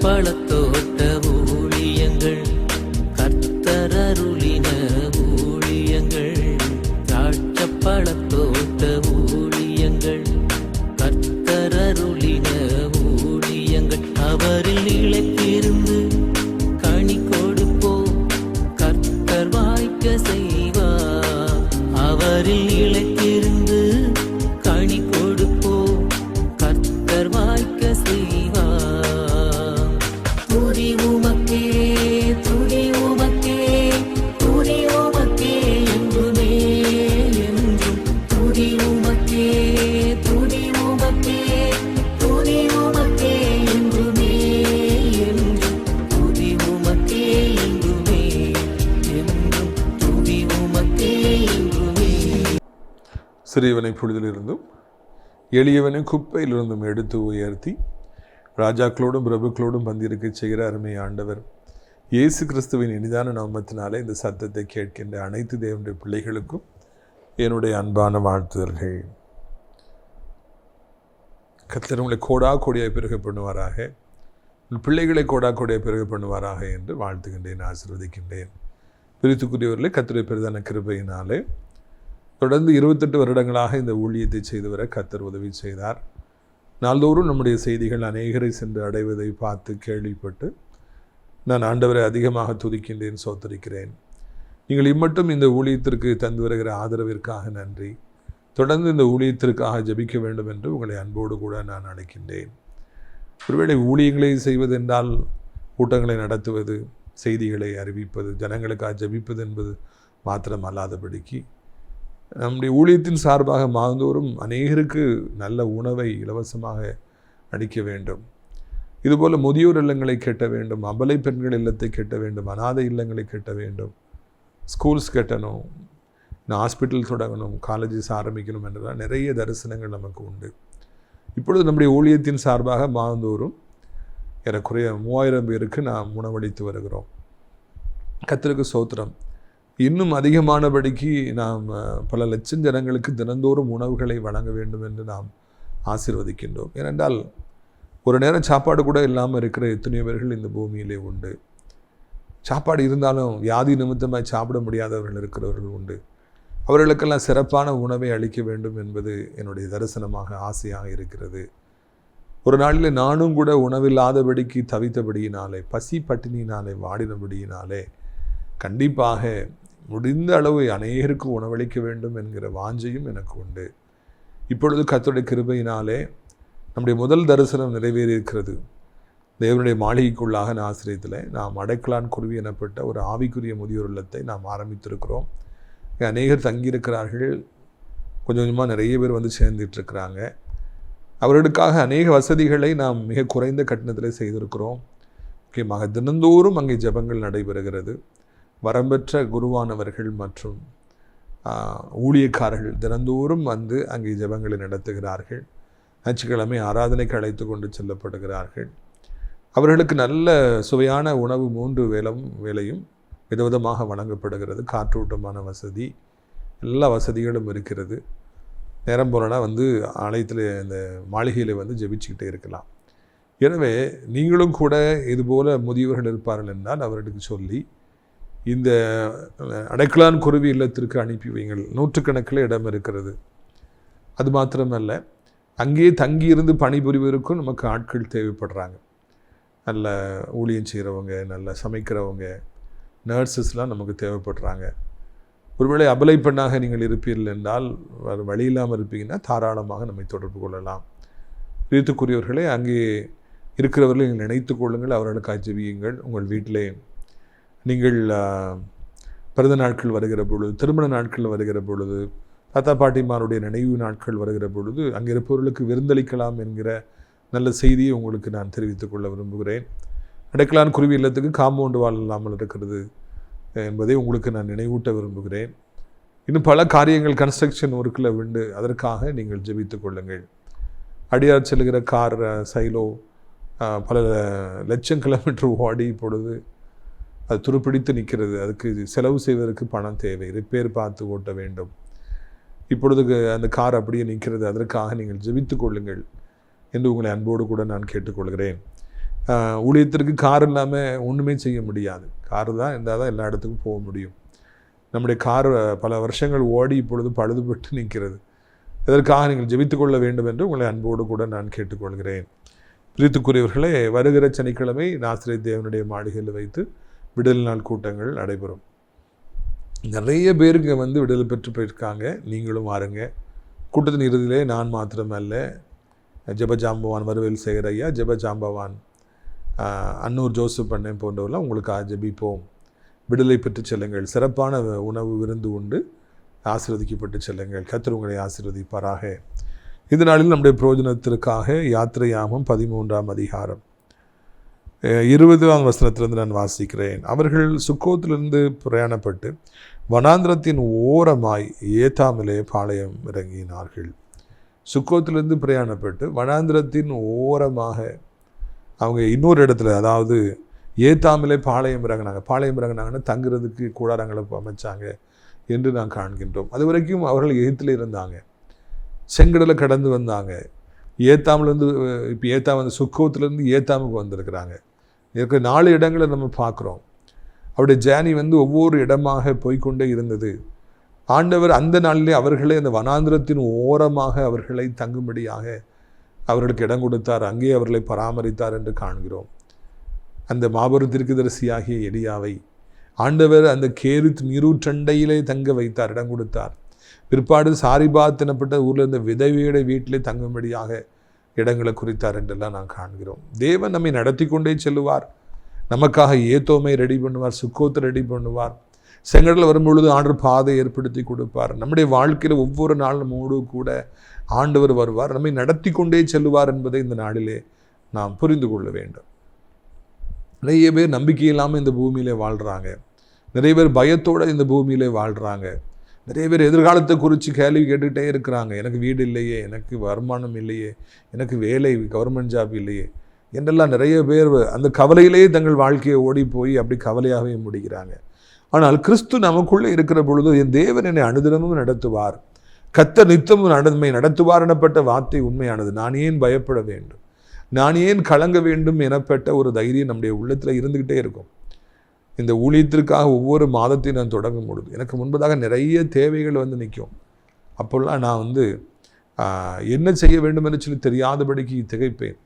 பழத்தோட்ட ஊழியங்கள், கர்த்தர் அருளின ஊழியங்கள். திராட்சை பழத்தோட்ட ஊழியங்கள், கர்த்தர் அருளின ஊழியங்கள். அவரில் நிலைத்திருந்து கனி கொடுப்போம், கர்த்தர் வாய்க்க செய்வார். அவரில் நிலைத்திருந்து கனி கொடுப்போம், கர்த்தர் வாய்க்க செய்வார். துதி உமக்கே, துதி உமக்கே, துதி உமக்கே என்றுமே என்றும். துதி உமக்கே, துதி உமக்கே, துதி உமக்கே என்றுமே என்றும். துதி உமக்கே என்றுமே என்றும். துதி உமக்கே என்றுமே. சிறியவனை புழுதிலிருந்தும் எளியவனை குப்பையிலிருந்தும் எடுத்து உயர்த்தி ராஜாக்களோடும் பிரபுக்களோடும் பந்திருக்க செய்கிற அருமை ஆண்டவர் இயேசு கிறிஸ்துவின் இனிதான நாமத்தினாலே இந்த சத்தத்தை கேட்கின்ற அனைத்து தேவனுடைய பிள்ளைகளுக்கும் என்னுடைய அன்பான வாழ்த்துதல்கள். கர்த்தர் உங்களை கோடா கோடியாய் பெருக பண்ணுவாராக, உங்கள் பிள்ளைகளை கோடா கோடியாய் பெருக பண்ணுவாராக என்று வாழ்த்துகின்றேன், ஆசீர்வதிக்கின்றேன். பிரித்துக்குரியவர்களே, கர்த்தருடைய பெரிதான கிருபையினாலே தொடர்ந்து 28 வருடங்களாக இந்த ஊழியத்தை செய்து வர கர்த்தர் உதவி செய்தார். நாள்தோறும் நம்முடைய செய்திகள் அநேகரை சென்று அடைவதை பார்த்து கேள்விப்பட்டு நான் ஆண்டவரை அதிகமாக துதிக்கின்றேன், சோத்தரிக்கிறேன். நீங்கள் இம்மட்டும் இந்த ஊழியத்திற்கு தந்து வருகிற ஆதரவிற்காக நன்றி. தொடர்ந்து இந்த ஊழியத்திற்காக ஜெபிக்க வேண்டும் என்று உங்களை அன்போடு கூட நான் அழைக்கின்றேன். ஒருவேளை ஊழியங்களை செய்வதென்றால் கூட்டங்களை நடத்துவது, செய்திகளை அறிவிப்பது, ஜனங்களுக்காக ஜெபிப்பது என்பது மாத்திரம் அல்லாதபடிக்கு நம்முடைய ஊழியத்தின் சார்பாக மாதந்தோறும் அநேகருக்கு நல்ல உணவை இலவசமாக அளிக்க வேண்டும். இதுபோல் முதியோர் இல்லங்களை கட்ட வேண்டும், அபலை பெண்கள் இல்லத்தை கட்ட வேண்டும், அநாதை இல்லங்களை கட்ட வேண்டும், ஸ்கூல்ஸ் கட்டணும், ஹாஸ்பிட்டல் தொடங்கணும், காலேஜஸ் ஆரம்பிக்கணும் என்றெல்லாம் நிறைய தரிசனங்கள் நமக்கு உண்டு. இப்பொழுது நம்முடைய ஊழியத்தின் சார்பாக மாதந்தோறும் ஏறக்குறைய 3000 பேருக்கு நாம் உணவளித்து வருகிறோம். கர்த்தருக்கு ஸ்தோத்திரம். இன்னும் அதிகமானபடிக்கு நாம் பல லட்சம் ஜனங்களுக்கு தினந்தோறும் உணவுகளை வழங்க வேண்டும் என்று நாம் ஆசீர்வதிக்கின்றோம். ஏனென்றால் ஒரு நேரம் சாப்பாடு கூட இல்லாமல் இருக்கிற எத்தனையோ பேர்கள் இந்த பூமியிலே உண்டு. சாப்பாடு இருந்தாலும் வியாதி நிமித்தமாய் சாப்பிட முடியாதவர்கள் இருக்கிறவர்கள் உண்டு. அவர்களுக்கெல்லாம் சிறப்பான உணவை அளிக்க வேண்டும் என்பது என்னுடைய தரிசனமாக, ஆசையாக இருக்கிறது. ஒரு நாளில் நானும் கூட உணவில்லாதபடிக்கு தவித்தபடியினாலே, பசி பட்டினியினாலே வாடினபடியினாலே கண்டிப்பாக முடிந்த அளவு அநேகருக்கு உணவளிக்க வேண்டும் என்கிற வாஞ்சையும் எனக்கு உண்டு. இப்பொழுது கர்த்தருடைய கிருபையினாலே நம்முடைய முதல் தரிசனம் நிறைவேறியிருக்கிறது. தேவனுடைய மாளிகைக்குள்ளாக ஆசிரியத்தில் நாம் அடைக்கலான் குருவி எனப்பட்ட ஒரு ஆவிக்குரிய முதியோர் இல்லத்தை நாம் ஆரம்பித்திருக்கிறோம். அநேகர் தங்கியிருக்கிறார்கள். கொஞ்சம் கொஞ்சமாக நிறைய பேர் வந்து சேர்ந்துட்டுருக்கிறாங்க. அவர்களுக்காக அநேக வசதிகளை நாம் மிக குறைந்த கட்டணத்தில் செய்திருக்கிறோம். முக்கியமாக தினந்தோறும் அங்கே ஜெபங்கள் நடைபெறுகிறது. வரம்பெற்ற குருவானவர்கள் மற்றும் ஊழியக்காரர்கள் தினந்தோறும் வந்து அங்கே ஜெபங்களை நடத்துகிறார்கள். ஞாயிற்றுக்கிழமை ஆராதனைக்கு அழைத்து கொண்டு செல்லப்படுகிறார்கள். அவர்களுக்கு நல்ல சுவையான உணவு 3 வேளையும் விதவிதமாக வழங்கப்படுகிறது. காற்றோட்டமான வசதி, எல்லா வசதிகளும் இருக்கிறது. நேரம் போலனா வந்து ஆலயத்தில் இந்த மாளிகையில் வந்து ஜெபிச்சுக்கிட்டே இருக்கலாம். எனவே நீங்களும் கூட இதுபோல் முதியவர்கள் இருப்பார்கள் என்றால் அவர்களுக்கு சொல்லி இந்த அடைக்கலான் குருவி இல்லத்திற்கு அனுப்பி வைங்கள். 100கணக்கில் இடம் இருக்கிறது. அது மாத்திரமல்ல, அங்கேயே தங்கியிருந்து பணிபுரிவதற்கும் நமக்கு ஆட்கள் தேவைப்படுறாங்க. நல்ல ஊழியம் செய்கிறவங்க, நல்ல சமைக்கிறவங்க, நர்சஸ்லாம் நமக்கு தேவைப்படுறாங்க. ஒருவேளை அபலை பெண்ணாக நீங்கள் இருப்பீர்கள் என்றால், வழி இல்லாமல் இருப்பீங்கன்னா தாராளமாக நம்மை தொடர்பு கொள்ளலாம். பிரியத்துக்குரியவர்களே, அங்கே இருக்கிறவர்களை நீங்கள் நினைத்து கொள்ளுங்கள், அவர்களுக்காக ஜெபியுங்கள். உங்கள் வீட்டிலே நீங்கள் பிறந்த நாட்கள் வருகிற பொழுது, திருமண நாட்கள் வருகிற பொழுது, தாத்தா பாட்டிமாருடைய நினைவு நாட்கள் வருகிற பொழுது அங்கே இருப்பவர்களுக்கு விருந்தளிக்கலாம் என்கிற நல்ல செய்தியை உங்களுக்கு நான் தெரிவித்துக் கொள்ள விரும்புகிறேன். அடைக்கலான் குருவி இல்லத்துக்கு காம்பவுண்டு வால் இல்லாமல் இருக்கிறது என்பதை உங்களுக்கு நான் நினைவூட்ட விரும்புகிறேன். இன்னும் பல காரியங்கள் கன்ஸ்ட்ரக்ஷன் ஒர்க்கில் உண்டு. அதற்காக நீங்கள் ஜெபித்து கொள்ளுங்கள். அடியார் செல்கிற கார் சைலோ பல லட்சம் கிலோமீட்டர் ஓடி பொழுது அது துருப்பிடித்து நிற்கிறது. அதுக்கு செலவு செய்வதற்கு பணம் தேவை. ரிப்பேர் பார்த்து ஓட்ட வேண்டும். இப்பொழுது அந்த கார் அப்படியே நிற்கிறது. அதற்காக நீங்கள் ஜெபித்து கொள்ளுங்கள் என்று உங்களை அன்போடு கூட நான் கேட்டுக்கொள்கிறேன். ஊழியத்திற்கு கார் இல்லாமல் ஒன்றுமே செய்ய முடியாது. கார் தான் இருந்தால் தான் எல்லா இடத்துக்கும் போக முடியும். நம்முடைய கார் பல வருஷங்கள் ஓடி இப்பொழுது பழுதுபட்டு நிற்கிறது. இதற்காக நீங்கள் ஜெபித்து கொள்ள வேண்டும் என்று உங்களை அன்போடு கூட நான் கேட்டுக்கொள்கிறேன். பிரித்துக்குரியவர்களே, வருகிற சனிக்கிழமை நாசரேத் தேவனுடைய மாளிகையில் வைத்து விடுதலை நாள் கூட்டங்கள் நடைபெறும். நிறைய பேருக்கு விடுதலை பெற்று போயிருக்காங்க. நீங்களும் வாருங்க. கூட்டத்தின் இறுதியிலே நான் மாத்திரமல்ல, ஜெபஜாம்பவான் வருவேல் சேகர் ஐயா, ஜெபஜாம்பவான் அன்னூர் ஜோசப் அண்ணன் போன்றவர்களாம் உங்களுக்காக ஜெபிப்போம். விடுதலை பெற்று செல்லுங்கள். சிறப்பான உணவு விருந்து உண்டு. ஆசீர்வதிக்கப்பட்டு செல்லுங்கள். கர்த்தர் உங்களை ஆசீர்வதிப்பாராக. இந்த நாளில் நம்முடைய பிரயோஜனத்திற்காக யாத்திரையாமம் 13ஆம் அதிகாரம் 20ஆம் வசனத்திலிருந்து நான் வாசிக்கிறேன். அவர்கள் சுக்கோத்திலிருந்து பிரயாணப்பட்டு வனாந்திரத்தின் ஓரமாய் ஏத்தாமிலே பாளையம் இறங்கினார்கள். சுக்கோத்திலிருந்து பிரயாணப்பட்டு வனாந்திரத்தின் ஓரமாக அவங்க இன்னொரு இடத்துல, அதாவது ஏத்தாமிலே பாளையம் இறங்கினாங்க. பாளையம் இறங்கினாங்கன்னா தங்குறதுக்கு கூடாரங்களை அமைச்சாங்க என்று நான் காண்கின்றோம். அது வரைக்கும் அவர்கள் எகிப்தில் இருந்தாங்க. செங்கடலை கடந்து வந்தாங்க. ஏத்தாமிலேருந்து இப்போ ஏத்தாம் சுக்கோத்திலேருந்து ஏத்தாமுக்கு வந்திருக்கிறாங்க. இருக்கிற 4 இடங்களை நம்ம பார்க்குறோம். அவருடைய ஜேர்னி ஒவ்வொரு இடமாக போய்கொண்டே இருந்தது. ஆண்டவர் அந்த நாளிலே அவர்களை அந்த வனாந்திரத்தின் ஓரமாக அவர்களை தங்கும்படியாக அவர்களுக்கு இடம் கொடுத்தார். அங்கே அவர்களை பராமரித்தார் என்று காண்கிறோம். அந்த மாபெரும் தீர்க்கதரிசியாகிய எலியாவை ஆண்டவர் அந்த கேரித் நீரூற்றண்டையிலே தங்க வைத்தார், இடம் கொடுத்தார். பிற்பாடு சாரிபாத் எனப்பட்ட ஊரில் இருந்த விதவையோட வீட்டிலே தங்கும்படியாக இடங்களை குறித்தார் என்றெல்லாம் நான் காண்கிறோம். தேவன் நம்மை நடத்தி கொண்டே செல்லுவார். நமக்காக ஏத்தோமை ரெடி பண்ணுவார், சுக்கோத்தை ரெடி பண்ணுவார். செங்கடல் வரும்பொழுது ஆண்டவர் பாதை ஏற்படுத்தி கொடுப்பார். நம்முடைய வாழ்க்கையில் ஒவ்வொரு நாள் நம்மோடு கூட ஆண்டவர் வருவார், நம்மை நடத்தி கொண்டே செல்லுவார் என்பதை இந்த நாளிலே நாம் புரிந்து கொள்ள வேண்டும். நிறைய பேர் நம்பிக்கை இல்லாமல் இந்த பூமியிலே வாழ்கிறாங்க. நிறைய பேர் பயத்தோடு இந்த பூமியிலே வாழ்கிறாங்க. நிறைய பேர் எதிர்காலத்தை குறித்து கேள்வி கேட்டுக்கிட்டே இருக்கிறாங்க. எனக்கு வீடு இல்லையே, எனக்கு வருமானம் இல்லையே, எனக்கு வேலை கவர்மெண்ட் ஜாப் இல்லையே என்றெல்லாம் நிறைய பேர் அந்த கவலையிலேயே தங்கள் வாழ்க்கையை ஓடி போய் அப்படி கவலையாகவே முடிக்கிறாங்க. ஆனால் கிறிஸ்து நமக்குள்ளே இருக்கிற பொழுது என் தேவன் என்னை அனுதினமும் நடத்துவார், கர்த்தர் நித்தமும் நடத்துவார் எனப்பட்ட வார்த்தை உண்மையானது. நான் ஏன் பயப்பட வேண்டும், நான் ஏன் கலங்க வேண்டும் எனப்பட்ட ஒரு தைரியம் நம்முடைய உள்ளத்தில் இருந்துக்கிட்டே இருக்கும். இந்த ஊழியத்திற்காக ஒவ்வொரு மாதத்தையும் நான் தொடங்கும் பொழுது எனக்கு முன்பதாக நிறைய தேவைகள் நிற்கும். அப்போல்லாம் நான் என்ன செய்ய வேண்டும் என்று சொல்லி தெரியாதபடிக்கு திகைப்பேன்.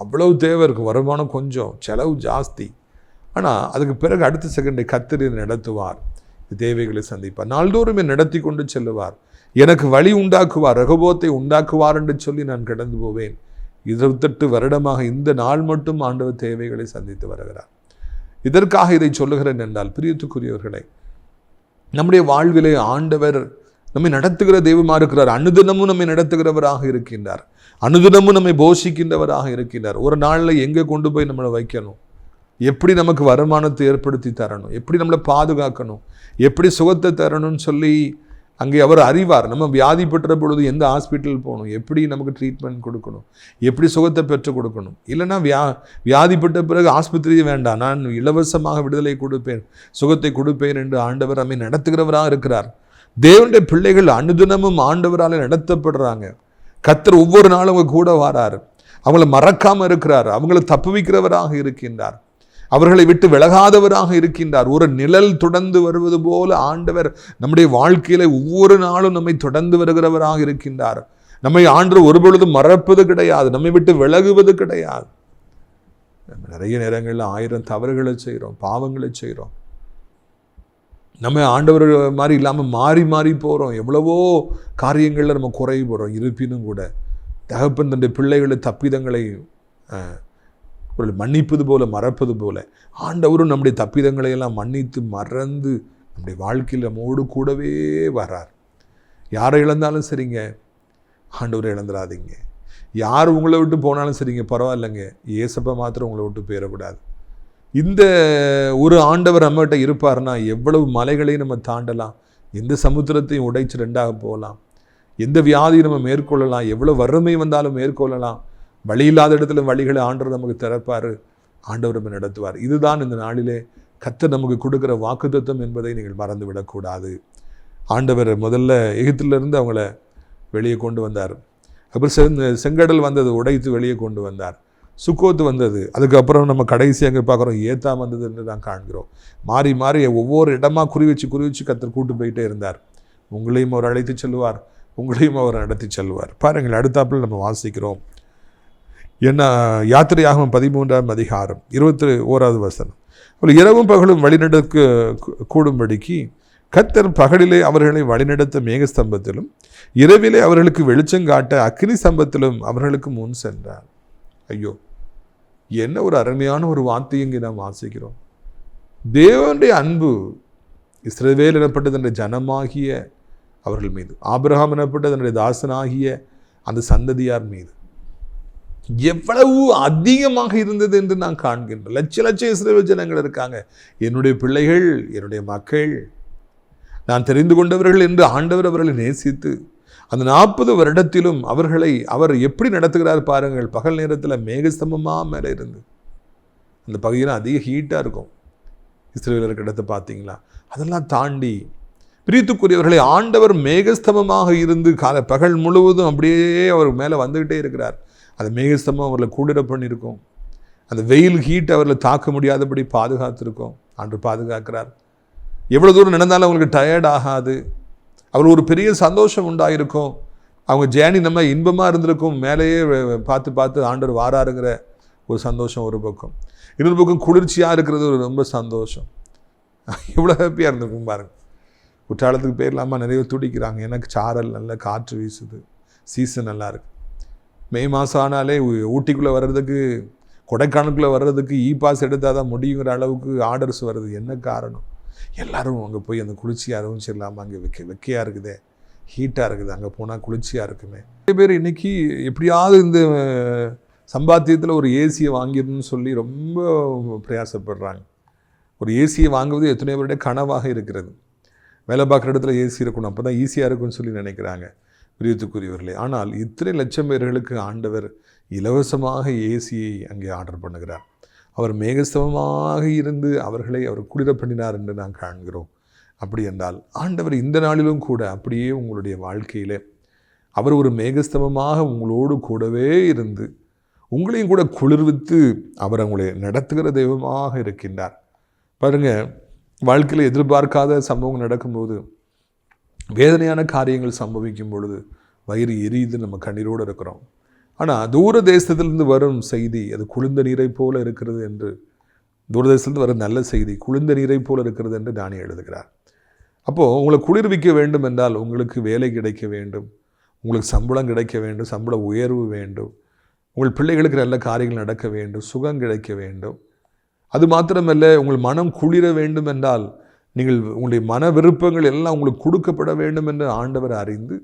அவ்வளவு தேவை இருக்கும், வருமானம் கொஞ்சம், செலவு ஜாஸ்தி. ஆனால் அதுக்கு பிறகு அடுத்த செகண்டை கர்த்தர் நடத்துவார், தேவைகளை சந்திப்பார், நாள்தோறும் நடத்தி கொண்டு செல்லுவார், எனக்கு வழி உண்டாக்குவார், ரகோபோத்தை உண்டாக்குவார் என்று சொல்லி நான் கடந்து போவேன். 28 வருடமாக இந்த நாள் மட்டும் ஆண்டவர் தேவைகளை சந்தித்து வருகிறார். இதற்காக இதை சொல்லுகிறேன் என்றால், பிரியத்துக்குரியவர்களை, நம்முடைய வாழ்விலே ஆண்டவர் நம்மை நடத்துகிற தெய்வமாக இருக்கிறார். அனுதினமும் நம்மை நடத்துகிறவராக இருக்கின்றார். அனுதினமும் நம்மை போஷிக்கின்றவராக இருக்கின்றார். ஒரு நாளில் எங்கே கொண்டு போய் நம்மளை வைக்கணும், எப்படி நமக்கு வருமானத்தை ஏற்படுத்தி தரணும், எப்படி நம்மளை பாதுகாக்கணும், எப்படி சுகத்தை தரணும்னு சொல்லி அங்கே அவர் அறிவார். நம்ம வியாதி பெற்ற பொழுது எந்த ஹாஸ்பிட்டல் போகணும், எப்படி நமக்கு ட்ரீட்மெண்ட் கொடுக்கணும், எப்படி சுகத்தை பெற்று கொடுக்கணும். இல்லைன்னா வியாதிப்பட்ட பிறகு ஆஸ்பத்திரியே வேண்டாம், நான் இலவசமாக விடுதலை கொடுப்பேன், சுகத்தை கொடுப்பேன் என்று ஆண்டவர் நம்மை நடத்துகிறவராக இருக்கிறார். தேவனுடைய பிள்ளைகள் அனுதினமும் ஆண்டவரால் நடத்தப்படுறாங்க. கர்த்தர் ஒவ்வொரு நாளும் அவங்க கூட வாரார், அவங்கள மறக்காமல் இருக்கிறார், அவங்களை தப்புவிக்கிறவராக இருக்கின்றார், அவர்களை விட்டு விலகாதவராக இருக்கின்றார். ஒரு நிழல் தொடர்ந்து வருவது போல ஆண்டவர் நம்முடைய வாழ்க்கையில ஒவ்வொரு நாளும் நம்மை தொடர்ந்து வருகிறவராக இருக்கின்றார். நம்மை ஆண்டவர் ஒருபொழுதும் மறப்பது கிடையாது, நம்மை விட்டு விலகுவது கிடையாது. நிறைய நேரங்களில் 1000 தவறுகளை செய்கிறோம், பாவங்களை செய்கிறோம். நம்ம ஆண்டவர் மாதிரி இல்லாமல் மாறி மாறி போகிறோம். எவ்வளவோ காரியங்களில் நம்ம குறைவு போகிறோம். இருப்பினும் கூட தகப்பன் தன்னுடைய பிள்ளைகளை தப்பிதங்களை மன்னிப்பது போல மறப்பது போல ஆண்டவரும் நம்முடைய தப்பிதங்களை எல்லாம் மன்னித்து மறந்து நம்முடைய வாழ்க்கையில் நம்மோடு கூடவே வரார். யாரை இழந்தாலும் சரிங்க, ஆண்டவரை இழந்துடாதீங்க. யார் உங்களை விட்டு போனாலும் சரிங்க, பரவாயில்லைங்க, ஏசப்பா மாத்திரம் உங்களை விட்டு போயிடக்கூடாது. இந்த ஒரு ஆண்டவர் நம்மகிட்ட இருப்பார்னா எவ்வளவு மலைகளையும் நம்ம தாண்டலாம், எந்த சமுத்திரத்தையும் உடைச்சு 2ஆக போகலாம், எந்த வியாதியை நம்ம மேற்கொள்ளலாம், எவ்வளோ வறுமை வந்தாலும் மேற்கொள்ளலாம். வழி இல்லாத இடத்துல வழிகளை ஆண்டவர் நமக்கு திறப்பார், ஆண்டவர் நம்ம நடத்துவார். இதுதான் இந்த நாளிலே கர்த்தர் நமக்கு கொடுக்குற வாக்குத்தத்தம் என்பதை நீங்கள் மறந்துவிடக்கூடாது. ஆண்டவர் முதல்ல எகிப்திலிருந்து அவங்கள வெளியே கொண்டு வந்தார். அப்புறம் செங்கடல் வந்தது உடைத்து வெளியே கொண்டு வந்தார். சுக்கோத்து வந்தது. அதுக்கப்புறம் நம்ம கடைசி அங்கே பார்க்குறோம் ஏத்தாம் வந்தது என்று நான் காண்கிறோம். மாறி மாறி ஒவ்வொரு இடமா குறி வச்சு கர்த்தர் கூட்டு போயிட்டே இருந்தார். உங்களையும் அவர் அழைத்து செல்வார், உங்களையும் அவர் நடத்தி செல்வார். பாருங்கள், அடுத்தாப்பில் நம்ம வாசிக்கிறோம். என்ன யாத்திரையாகும் 13ஆம் அதிகாரம் 21வது வசனம். இரவும் பகலும் வழிநடக்க கூடும்படிக்கு கர்த்தர் பகலிலே அவர்களை வழிநடத்த மேகஸ்தம்பத்திலும் இரவிலே அவர்களுக்கு வெளிச்சங்காட்ட அக்னி ஸ்தம்பத்திலும் அவர்களுக்கு முன் சென்றார். ஐயோ, என்ன ஒரு அருமையான ஒரு வார்த்தை இங்கே நாம் வாசிக்கிறோம். தேவனுடைய அன்பு இஸ்ரவேல் எனப்பட்ட தன்னுடைய ஜனமாகிய அவர்கள் மீது, ஆபிரகாம் எனப்பட்ட தன்னுடைய தாசனாகிய அந்த சந்ததியார் மீது எவ்வளவு அதிகமாக இருந்தது என்று நான் காண்கின்றேன். லட்ச இஸ்ரவேல் ஜனங்கள் இருக்காங்க. என்னுடைய பிள்ளைகள், என்னுடைய மக்கள், நான் தெரிந்து கொண்டவர்கள் என்று ஆண்டவர் அவர்களை நேசித்து அந்த 40 வருடத்திலும் அவர் எப்படி நடத்துகிறார் பாருங்கள். பகல் நேரத்தில் மேகஸ்தம்பமாக மேலே இருந்து அந்த பகுதியில் அதிக ஹீட்டாக இருக்கும். இஸ்ரவேலர் இடத்தை பார்த்தீங்களா? அதெல்லாம் தாண்டி பிரியத்துக்குரியவர்களை ஆண்டவர் மேகஸ்தம்பமாக இருந்து பகல் முழுவதும் அப்படியே அவர் மேலே வந்துக்கிட்டே இருக்கிறார். அந்த மேகஸ்தம்பம் அவர்களை குளிர பண்ணியிருக்கும். அந்த வெயில் ஹீட் அவர்களை தாக்க முடியாதபடி பாதுகாத்திருக்கும். ஆண்டவர் பாதுகாக்கிறார். எவ்வளோ தூரம் நடந்தாலும் அவங்களுக்கு டயர்ட் ஆகாது. அவங்களுக்கு ஒரு பெரிய சந்தோஷம் உண்டாயிருக்கும். அவங்க ஜேர்னி நம்ம இன்பமாக இருந்திருக்கும். மேலேயே பார்த்து ஆண்டவர் வாராருங்கிற ஒரு சந்தோஷம் ஒரு பக்கம். இன்னொரு பக்கம் குளிர்ச்சியாக இருக்கிறது ஒரு ரொம்ப சந்தோஷம். இவ்வளோ ஹாப்பியாக இருந்திருக்கும் பாருங்கள். குற்றாலத்துக்கு போயிடலாமா, நிறைய துடிக்கிறாங்க. எனக்கு சாரல் நல்ல காற்று வீசுது, சீசன் நல்லா இருக்கு. மே மாதம் ஆனாலே ஊட்டிக்குள்ளே வர்றதுக்கு, கொடைக்கானலுக்குள்ளே வர்றதுக்கு பாஸ் எடுத்தால் தான் முடியுங்கிற அளவுக்கு ஆர்டர்ஸ் வருது. என்ன காரணம்? எல்லோரும் அங்கே போய் அந்த குளிர்ச்சியாக அனுபவிச்சிடலாமா? அங்கே வெக்கையாக இருக்குதே, ஹீட்டாக இருக்குது, அங்கே போனால் குளிர்ச்சியாக இருக்குமே. நிறைய பேர் இன்றைக்கி எப்படியாவது இந்த சம்பாத்தியத்தில் ஒரு ஏசியை வாங்கிடணும்னு சொல்லி ரொம்ப பிரயாசப்படுறாங்க. ஒரு ஏசியை வாங்குவது எத்தனை பேருடைய கனவாக இருக்கிறது. வேலை பார்க்குற இடத்துல ஏசி இருக்கணும், அப்போ தான் ஈஸியாக இருக்கும்னு சொல்லி நினைக்கிறாங்க. பிரியத்துக்குரியவர்களே, ஆனால் இத்தனை லட்சம் பேர்களுக்கு ஆண்டவர் இலவசமாக ஏசியை அங்கே ஆர்டர் பண்ணுகிறார். அவர் மேகஸ்தம்பமாக இருந்து அவர்களை அவர் குளிர பண்ணினார் என்று நாம் காண்கிறோம். அப்படி என்றால் ஆண்டவர் இந்த நாளிலும் கூட அப்படியே உங்களுடைய வாழ்க்கையில் அவர் ஒரு மேகஸ்தம்பமாக உங்களோடு கூடவே இருந்து உங்களையும் கூட குளிர்வித்து அவர் உங்களை நடத்துகிற தெய்வமாக இருக்கின்றார். பாருங்கள், வாழ்க்கையில் எதிர்பார்க்காத சம்பவங்கள் நடக்கும்போது, வேதனையான காரியங்கள் சம்பவிக்கும் பொழுது வயிறு எரியுது, நம்ம கண்ணீரோடு இருக்கிறோம். ஆனால் தூர தேசத்திலிருந்து வரும் செய்தி அது குளிர்ந்த நீரை போல இருக்கிறது என்று, தூரதேசத்திலிருந்து வரும் நல்ல செய்தி குளிர்ந்த நீரை போல இருக்கிறது என்று தானே எழுதுகிறார். அப்போது உங்களை குளிர்விக்க வேண்டும் என்றால் உங்களுக்கு வேலை கிடைக்க வேண்டும், உங்களுக்கு சம்பளம் கிடைக்க வேண்டும், சம்பள உயர்வு வேண்டும், உங்கள் பிள்ளைகளுக்கு நல்ல காரியங்கள் நடக்க வேண்டும், சுகம் கிடைக்க வேண்டும். அது மாத்திரமல்ல, உங்கள் மனம் குளிர வேண்டும் என்றால் உங்களுடைய மன விருப்பங்கள் எல்லாம் உங்களுக்கு கொடுக்கப்பட வேண்டும் என்று ஆண்டவர் அறிந்து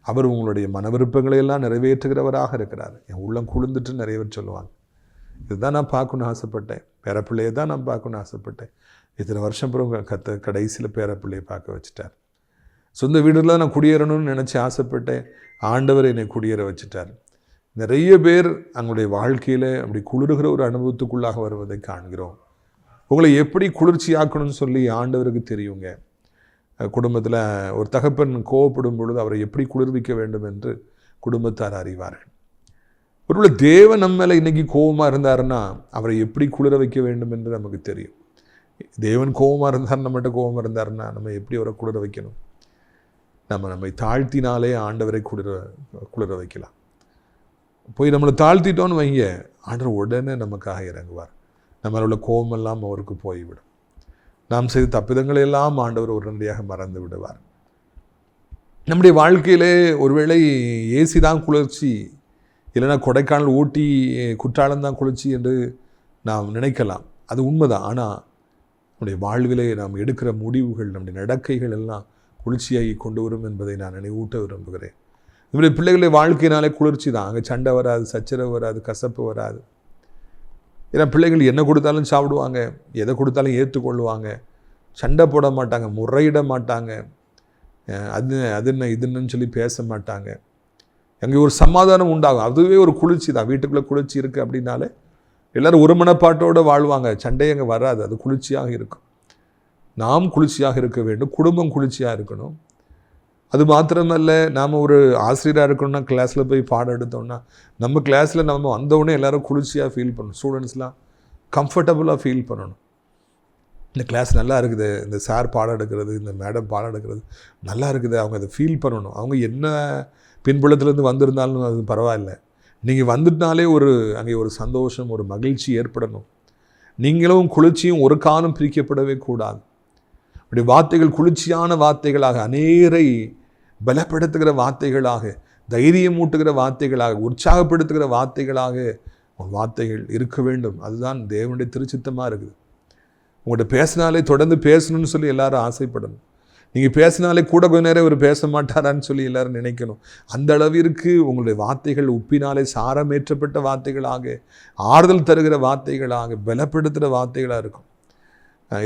அவர் உங்களுடைய மன விருப்பங்களை எல்லாம் நிறைவேற்றுகிறவராக இருக்கிறார். என் உள்ளம் குளிர்ந்துட்டு நிறைய பேர் சொல்லுவாங்க, இதுதான் நான் பார்க்கணுன்னு ஆசைப்பட்டேன், பேரப்பிள்ளையை தான் நான் பார்க்கணுன்னு ஆசைப்பட்டேன். இத்தனை வருஷம் அப்புறம் கடைசியில் பேரப்பிள்ளையை பார்க்க வச்சுட்டார். சொந்த வீடுல நான் குடியேறணும்னு நினச்சி ஆசைப்பட்டேன், ஆண்டவர் என்னை குடியேற வச்சுட்டார். நிறைய பேர் அவங்களுடைய வாழ்க்கையில் அப்படி குளிர்கிற ஒரு அனுபவத்துக்குள்ளாக வருவதை காண்கிறோம். உங்களை எப்படி குளிர்ச்சியாக்கணும்னு சொல்லி ஆண்டவருக்கு தெரியுங்க. குடும்பத்தில் ஒரு தகப்பன் கோவப்படும் பொழுது அவரை எப்படி குளிர்விக்க வேண்டும் என்று குடும்பத்தார் அறிவார்கள். ஒருவேளை தேவன் நம்ம மேலே இன்றைக்கி கோபமாக இருந்தாருன்னா அவரை எப்படி குளிர வைக்க வேண்டும் என்று நமக்கு தெரியும். தேவன் கோபமாக இருந்தார், நம்மகிட்ட கோபமாக இருந்தாருன்னா நம்ம எப்படி அவரை குளிர வைக்கணும்? நம்மை தாழ்த்தினாலே ஆண்டவரை குளிர வைக்கலாம். போய் நம்மளை தாழ்த்திட்டோன்னு வைங்க, ஆண்டவர் உடனே நமக்காக இறங்குவார். நம்மளோட உள்ள கோபமெல்லாம் அவருக்கு போய்விடும். நாம் செய்த தப்பிதங்களை எல்லாம் ஆண்டவர் உடனடியாக மறந்து விடுவார். நம்முடைய வாழ்க்கையிலே ஒருவேளை ஏசி தான் குளிர்ச்சி, இல்லைன்னா கொடைக்கானல், ஊட்டி, குற்றாலம் தான் குளிர்ச்சி என்று நாம் நினைக்கலாம். அது உண்மைதான். ஆனால் நம்முடைய வாழ்விலே நாம் எடுக்கிற முடிவுகள், நம்முடைய நடக்கைகள் எல்லாம் குளிர்ச்சியாகி கொண்டு வரும் என்பதை நான் நினைவூட்ட விரும்புகிறேன். நம்முடைய பிள்ளைகளுடைய வாழ்க்கையினாலே குளிர்ச்சி தான். அங்கே சண்டை வராது, சச்சரவு வராது, கசப்பு வராது. ஏன்னா பிள்ளைகள் என்ன கொடுத்தாலும் சாப்பிடுவாங்க, எதை கொடுத்தாலும் ஏற்றுக்கொள்ளுவாங்க, சண்டை போட மாட்டாங்க, முறையிட மாட்டாங்க, அது என்ன இதுன்னு சொல்லி பேச மாட்டாங்க. அங்கே ஒரு சமாதானம் உண்டாகும். அதுவே ஒரு குளிர்ச்சி தான். வீட்டுக்குள்ளே குளிர்ச்சி இருக்குது அப்படின்னாலே எல்லோரும் ஒரு மனப்பாட்டோடு வாழ்வாங்க. சண்டை அங்கே வராது. அது குளிர்ச்சியாக இருக்கும். நாம் குளிர்ச்சியாக இருக்க வேண்டும், குடும்பம் குளிர்ச்சியாக இருக்கணும். அது மாத்திரமல்ல, நாம் ஒரு ஆசிரியராக இருக்கணும்னா கிளாஸில் போய் பாடம் எடுத்தோம்னா நம்ம கிளாஸில் நம்ம வந்தவுடனே எல்லோரும் குளிர்ச்சியாக ஃபீல் பண்ணணும். ஸ்டூடெண்ட்ஸ்லாம் கம்ஃபர்டபுளாக ஃபீல் பண்ணணும். இந்த கிளாஸ் நல்லா இருக்குது, இந்த சார் பாடம் எடுக்கிறது, இந்த மேடம் பாடம் எடுக்கிறது நல்லா இருக்குது, அவங்க அதை ஃபீல் பண்ணணும். அவங்க என்ன பின்புலத்துலேருந்து வந்திருந்தாலும் அது பரவாயில்ல. நீங்கள் வந்துட்டாலே அங்கே ஒரு சந்தோஷம், ஒரு மகிழ்ச்சி ஏற்படணும். நீங்களும் குளிர்ச்சியும் ஒரு காலம் பிரிக்கப்படவே கூடாது. அப்படி வார்த்தைகள் குளிர்ச்சியான வார்த்தைகளாக, அநேரை பலப்படுத்துகிற வார்த்தைகளாக, தைரியம் ஊட்டுகிற வார்த்தைகளாக, உற்சாகப்படுத்துகிற வார்த்தைகளாக வார்த்தைகள் இருக்க வேண்டும். அதுதான் தேவனுடைய திருச்சித்தமாக இருக்குது. உங்கள்கிட்ட பேசினாலே தொடர்ந்து பேசணும்னு சொல்லி எல்லாரும் ஆசைப்படணும். நீங்கள் பேசினாலே கூட கொஞ்ச நேரம் இவர் பேச மாட்டாரான்னு சொல்லி எல்லாரும் நினைக்கணும். அந்த அளவிற்கு உங்களுடைய வார்த்தைகள் உப்பினாலே சாரமேற்றப்பட்ட வார்த்தைகளாக, ஆறுதல் தருகிற வார்த்தைகளாக, பலப்படுத்துகிற வார்த்தைகளாக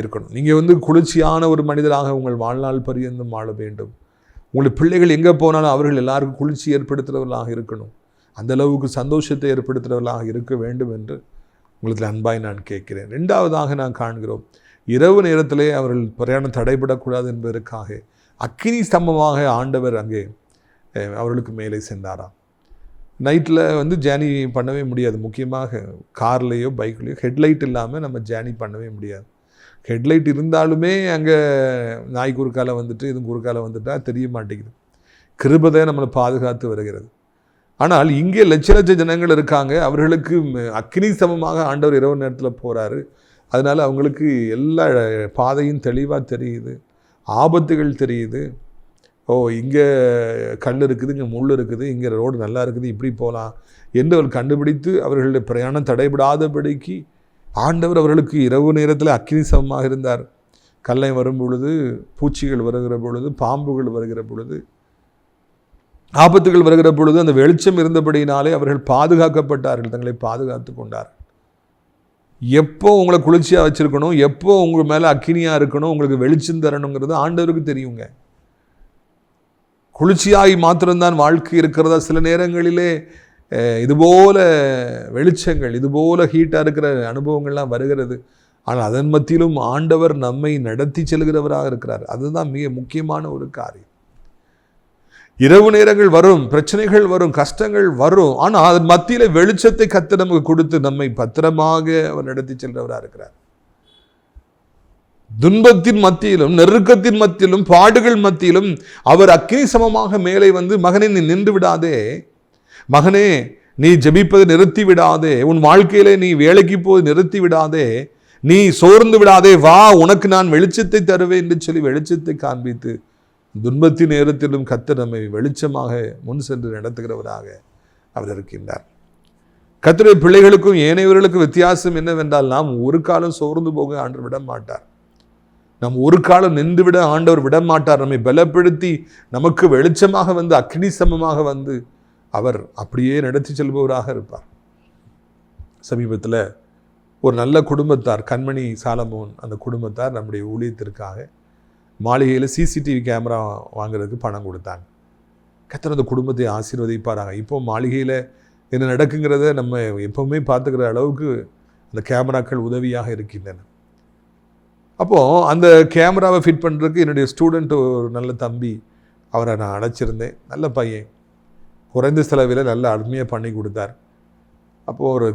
இருக்கணும். நீங்கள் குளிர்ச்சியான ஒரு மனிதராக உங்கள் வாழ்நாள் பரியந்தம் வாழ வேண்டும். உங்களுடைய பிள்ளைகள் எங்கே போனாலும் அவர்கள் எல்லாருக்கும் குளிர்ச்சி ஏற்படுத்துகிறவர்களாக இருக்கணும். அந்த அளவுக்கு சந்தோஷத்தை ஏற்படுத்துகிறவர்களாக இருக்க வேண்டும் என்று உங்களுக்கு அன்பாய் நான் கேட்கிறேன். 2வதாக நான் காண்கிறோம், இரவு நேரத்திலே அவர்கள் பிரயாணம் தடைபடக்கூடாது என்பதற்காக அக்கினி ஸ்தம்பமாக ஆண்டவர் அங்கே அவர்களுக்கு மேலே சென்றாராம். நைட்டில் ஜேர்னி பண்ணவே முடியாது. முக்கியமாக கார்லேயோ பைக்லேயோ ஹெட்லைட் இல்லாமல் நம்ம ஜேர்னி பண்ணவே முடியாது. ஹெட்லைட் இருந்தாலுமே அங்கே நாய் குறுக்கால இதுவும் குறுக்கால வந்துட்டால் தெரிய மாட்டேங்குது. கிருபை நம்மளை பாதுகாத்து வருகிறது. ஆனால் இங்கே லட்ச லட்ச ஜனங்கள் இருக்காங்க. அவர்களுக்கு அக்கினி சமமாக ஆண்டவர் இரவு நேரத்தில் போகிறாரு. அதனால் அவங்களுக்கு எல்லா பாதையும் தெளிவாக தெரியுது, ஆபத்துகள் தெரியுது. இங்கே கல் இருக்குது, இங்கே முள் இருக்குது, இங்கே ரோடு நல்லா இருக்குது, இப்படி போகலாம் என்று அவர் கண்டுபிடித்து அவர்களுடைய பிரயாணம் தடைபடாதபடிக்கு ஆண்டவர் அவர்களுக்கு இரவு நேரத்தில் அக்கினி சமமாக இருந்தார். கல்லை வரும் பொழுது, பூச்சிகள் வருகிற பொழுது, பாம்புகள் வருகிற பொழுது, ஆபத்துகள் வருகிற பொழுது அந்த வெளிச்சம் இருந்தபடியினாலே அவர்கள் பாதுகாக்கப்பட்டார்கள், தங்களை பாதுகாத்து கொண்டார்கள். எப்போ உங்களை குளிர்ச்சியாக வச்சுருக்கணும், எப்போ உங்கள் மேலே அக்கினியாக இருக்கணும், உங்களுக்கு வெளிச்சம் தரணுங்கிறது ஆண்டவருக்கு தெரியுங்க. குளிர்ச்சியாகி மாத்திரம்தான் வாழ்க்கை இருக்கிறதா? சில நேரங்களிலே இதுபோல வெளிச்சங்கள், இதுபோல ஹீட்டாக இருக்கிற அனுபவங்கள்லாம் வருகிறது. ஆனால் அதன் மத்தியிலும் ஆண்டவர் நம்மை நடத்தி செல்கிறவராக இருக்கிறார். அதுதான் மிக முக்கியமான ஒரு காரியம். இரவு நேரங்கள் வரும், பிரச்சனைகள் வரும், கஷ்டங்கள் வரும். ஆனால் அதன் மத்தியில் வெளிச்சத்தை கர்த்தர் நமக்கு கொடுத்து நம்மை பத்திரமாக அவர் நடத்தி செல்கிறவராக இருக்கிறார். துன்பத்தின் மத்தியிலும், நெருக்கத்தின் மத்தியிலும், பாடுகள் மத்தியிலும் அவர் அக்கினி சமமாக மேலே மகனே நீ நின்று விடாதே, மகனே நீ ஜெபிப்பதை நிறுத்தி விடாதே, உன் வாழ்க்கையிலே நீ வேலைக்கு போய் நிறுத்தி விடாதே, நீ சோர்ந்து விடாதே, வா உனக்கு நான் வெளிச்சத்தை தருவேன் என்று சொல்லி வெளிச்சத்தை காண்பித்து துன்பத்தின் நேரத்திலும் கர்த்தர் நம்மை வெளிச்சமாக முன் சென்று நடத்துகிறவராக அவர் இருக்கின்றார். கர்த்தருடைய பிள்ளைகளுக்கும் ஏனையவர்களுக்கும் வித்தியாசம் என்னவென்றால், நாம் ஒரு காலம் சோர்ந்து போக ஆண்டவர் விட மாட்டார். நாம் ஒரு காலம் நின்று விட ஆண்டவர் விட மாட்டார். நம்மை பலப்படுத்தி நமக்கு வெளிச்சமாக அக்னி சமமாக அவர் அப்படியே நடத்தி செல்பவராக இருப்பார். சமீபத்தில் ஒரு நல்ல குடும்பத்தார், கண்மணி சாலமோன், அந்த குடும்பத்தார் நம்முடைய ஊழியத்திற்காக மாளிகையில் சிசிடிவி கேமரா வாங்குறதுக்கு பணம் கொடுத்தாங்க. கர்த்தர் அந்த குடும்பத்தை ஆசீர்வதிப்பாராங்க. இப்போ மாளிகையில் என்ன நடக்குங்கிறத நம்ம எப்போவுமே பார்த்துக்கிற அளவுக்கு அந்த கேமராக்கள் உதவியாக இருக்கின்றன. அப்போது அந்த கேமராவை ஃபிட் பண்ணுறதுக்கு என்னுடைய ஸ்டூடெண்ட் ஒரு நல்ல தம்பி, அவரை நான் அழைச்சிருந்தேன். நல்ல பையன், குறைந்த செலவில் நல்ல அருமையாக பண்ணி கொடுத்தார். அப்போது ஒரு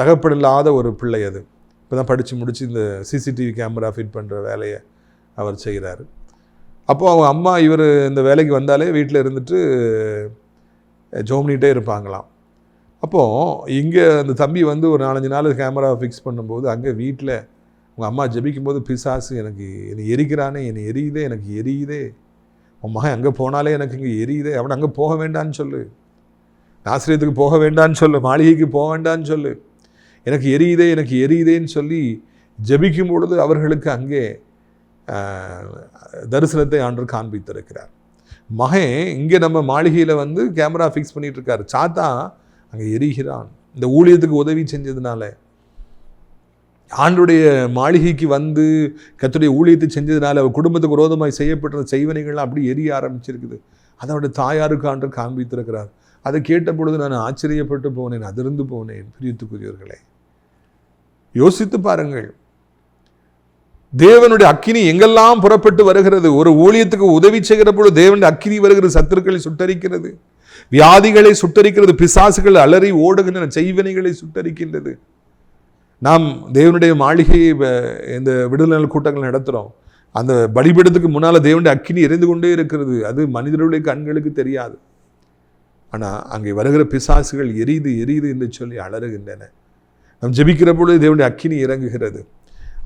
தகப்பனில்லாத ஒரு பிள்ளை, அது இப்போ தான் படித்து முடித்து இந்த சிசிடிவி கேமரா ஃபிட் பண்ணுற வேலையை அவர் செய்கிறார். அப்போது அவங்க அம்மா இவர் இந்த வேலைக்கு வந்தாலே வீட்டில் இருந்துட்டு ஜோம்னிகிட்டே இருப்பாங்களாம். அப்போது இங்கே அந்த தம்பி ஒரு 4-5 நாள் கேமராவை ஃபிக்ஸ் பண்ணும்போது, அங்கே வீட்டில் உங்கள் அம்மா ஜெபிக்கும்போது, பிசாசு என்னை எரிக்கிறானே, என்னை எரியுதே, எனக்கு எரியுதே, உன் மகன் அங்கே போனாலே எனக்கு இங்கே எரியுதே, அவனை அங்கே போக வேண்டான்னு சொல்லு, ஆசிரியத்துக்கு போக வேண்டான்னு சொல்லு, மாளிகைக்கு போக வேண்டான்னு சொல்லு, எனக்கு எரியுதே, எனக்கு எரியுதேன்னு சொல்லி ஜெபிக்கும் பொழுது அவர்களுக்கு அங்கே தரிசனத்தை ஆண்டவர் காண்பித்திருக்கிறார். மகன் இங்கே நம்ம மாளிகையில் கேமரா ஃபிக்ஸ் பண்ணிகிட்டு இருக்கார், சாத்தா அங்கே எரிகிறான். இந்த ஊழியத்துக்கு உதவி செஞ்சதுனால, ஆண்டுடைய மாளிகைக்கு கர்த்தருடைய ஊழியத்தை செஞ்சதுனால அவர் குடும்பத்துக்கு விரோதமாக செய்யப்பட்ட செய்வனைகள்லாம் அப்படி எரிய ஆரம்பிச்சிருக்குது. அதோட தாயாருக்கு ஆண்டவர் காண்பித்திருக்கிறார். அதை கேட்ட பொழுது நான் ஆச்சரியப்பட்டு போனேன், அதிர்ந்து போனேன். பிரியத்துக்குரியவர்களே, யோசித்து பாருங்கள். தேவனுடைய அக்கினி எங்கெல்லாம் புறப்பட்டு வருகிறது. ஒரு ஊழியத்துக்கு உதவி செய்கிற பொழுது தேவனுடைய அக்கினி வருகிறது, சத்துருக்களை சுட்டரிக்கிறது, வியாதிகளை சுட்டரிக்கிறது, பிசாசுகள் அலறி ஓடுகின்றன, செய்வினைகளை சுட்டரிக்கின்றது. நாம் தேவனுடைய மாளிகையை இந்த விடுதலை கூட்டங்கள் நடத்துகிறோம். அந்த பலிபீடத்துக்கு முன்னால் தேவனுடைய அக்கினி எரிந்து கொண்டே இருக்கிறது. அது மனிதர்களுடைய கண்களுக்கு தெரியாது. ஆனால் அங்கே வருகிற பிசாசுகள் எரியுது எரியுது என்று சொல்லி அலறுகின்றன. நாம் ஜெபிக்கிற பொழுது தேவனுடைய அக்கினி இறங்குகிறது.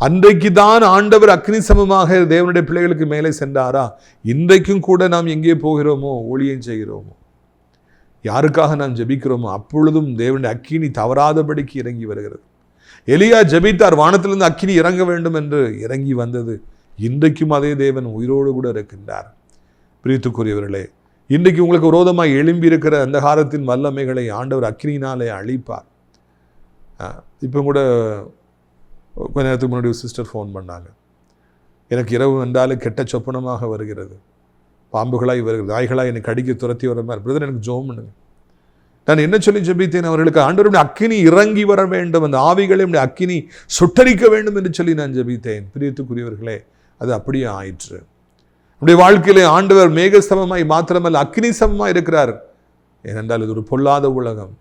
அன்றைக்கு தான் ஆண்டவர் அக்னி சமமாக தேவனுடைய பிள்ளைகளுக்கு மேலே சென்றாரா? இன்றைக்கும் கூட நாம் எங்கே போகிறோமோ, ஊழியம் செய்கிறோமோ, யாருக்காக நாம் ஜெபிக்கிறோமோ, அப்பொழுதும் தேவனுடைய அக்கினி தவறாதபடிக்கு இறங்கி வருகிறது. எலியா ஜெபித்தார், வானத்திலிருந்து அக்கினி இறங்க வேண்டும் என்று இறங்கி வந்தது. இன்றைக்கும் அதே தேவன் உயிரோடு கூட இருக்கின்றார். பிரியத்துக்குரியவர்களே, இன்றைக்கு உங்களுக்கு விரோதமாக எழும்பி இருக்கிற அந்த காலத்தின் வல்லமைகளை ஆண்டவர் அக்கினினாலே அழிப்பார். இப்போ கூட கொஞ்ச நேரத்துக்கு முன்னாடி ஒரு சிஸ்டர் ஃபோன் பண்ணாங்க. எனக்கு இரவு வந்தாலே கெட்ட சொப்பனமாக வருகிறது, பாம்புகளாய் வருகிறது, நாய்களாய் என்னை கடிக்க துரத்தி வர மாதிரி. பிரதர், எனக்கு ஜெபம் பண்ணுங்க. நான் என்ன சொல்லி ஜெபித்தேன்? அவர்களுக்கு ஆண்டவருடைய அக்கினி இறங்கி வர வேண்டும், அந்த ஆவிகளை அக்கினி சுட்டரிக்க வேண்டும் என்று சொல்லி நான் ஜெபித்தேன். பிரியத்துக்குரியவர்களே, அது அப்படியே ஆயிற்று. நம்முடைய வாழ்க்கையிலே ஆண்டவர் மேகஸ்தமமாய் மாத்திரமல்ல அக்கினி சமமாய் இருக்கிறார். ஏனென்றால் இது ஒரு பொல்லாத உலகம்,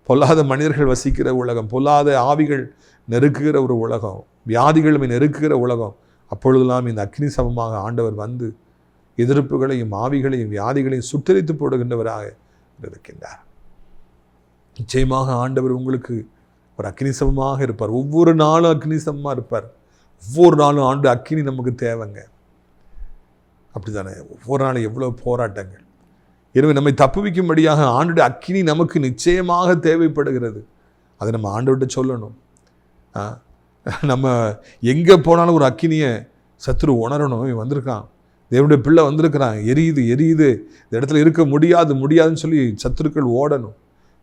பொல்லாத மனிதர்கள் வசிக்கிற உலகம், பொல்லாத ஆவிகள் நெருக்குகிற ஒரு உலகம், வியாதிகளுமே நெருக்குகிற உலகம். அப்பொழுதெல்லாம் இந்த அக்னி சமமாக ஆண்டவர் வந்து எதிர்ப்புகளையும் ஆவிகளையும் வியாதிகளையும் சுட்டரித்து போடுகின்றவராக இருக்கின்றார். நிச்சயமாக ஆண்டவர் உங்களுக்கு ஒரு அக்னி சமமாக இருப்பார். ஒவ்வொரு நாளும் அக்னி சமமாக இருப்பார். ஒவ்வொரு நாளும் ஆண்டு அக்கினி நமக்கு தேவைங்க. அப்படி தானே? ஒவ்வொரு நாளும் எவ்வளோ போராட்டங்கள். எனவே நம்மை தப்புவிக்கும்படியாக ஆண்டுடைய அக்கினி நமக்கு நிச்சயமாக தேவைப்படுகிறது. அதை நம்ம ஆண்டவர்கிட்ட சொல்லணும். நம்ம எங்கே போனாலும் ஒரு அக்கினியை சத்துரு உணரணும். இவன் வந்திருக்கான், தேவனுடைய பிள்ளை வந்திருக்கிறான், எரியுது எரியுது, இந்த இடத்துல இருக்க முடியாதுன்னு சொல்லி சத்துருக்கள் ஓடணும்.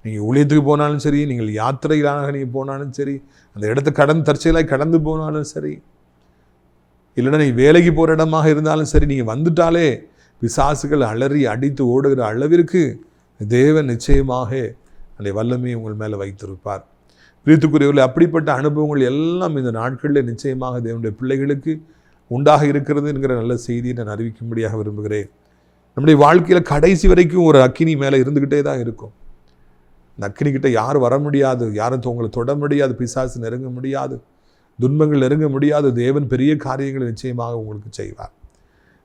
நீங்கள் ஊழியத்துக்கு போனாலும் சரி, நீங்கள் யாத்திரைகளாக நீங்கள் போனாலும் சரி, அந்த இடத்த தற்செயலாக கடந்து போனாலும் சரி, இல்லைன்னா நீங்கள் வேலைக்கு போகிற இடமாக இருந்தாலும் சரி, நீங்கள் வந்துட்டாலே பிசாசுகள் அலறி அடித்து ஓடுகிற அளவிற்கு தேவன் நிச்சயமாக அந்த வல்லமையை உங்கள் மேலே வைத்திருப்பார். பிரியத்துக்குரியவர்களே, அப்படிப்பட்ட அனுபவங்கள் எல்லாம் இந்த நாட்களில் நிச்சயமாக தேவனுடைய பிள்ளைகளுக்கு உண்டாக இருக்கிறது என்கிற நல்ல செய்தியை நான் அறிவிக்கும்படியாக விரும்புகிறேன். நம்முடைய வாழ்க்கையில் கடைசி வரைக்கும் ஒரு அக்கினி மேலே இருந்துக்கிட்டே தான் இருக்கும். அந்த அக்கினிக்கிட்ட யாரும் வர முடியாது, யாரும் உங்களை தொட முடியாது, பிசாசு நெருங்க முடியாது, துன்பங்கள் நெருங்க முடியாது. தேவன் பெரிய காரியங்களை நிச்சயமாக உங்களுக்கு செய்வார்.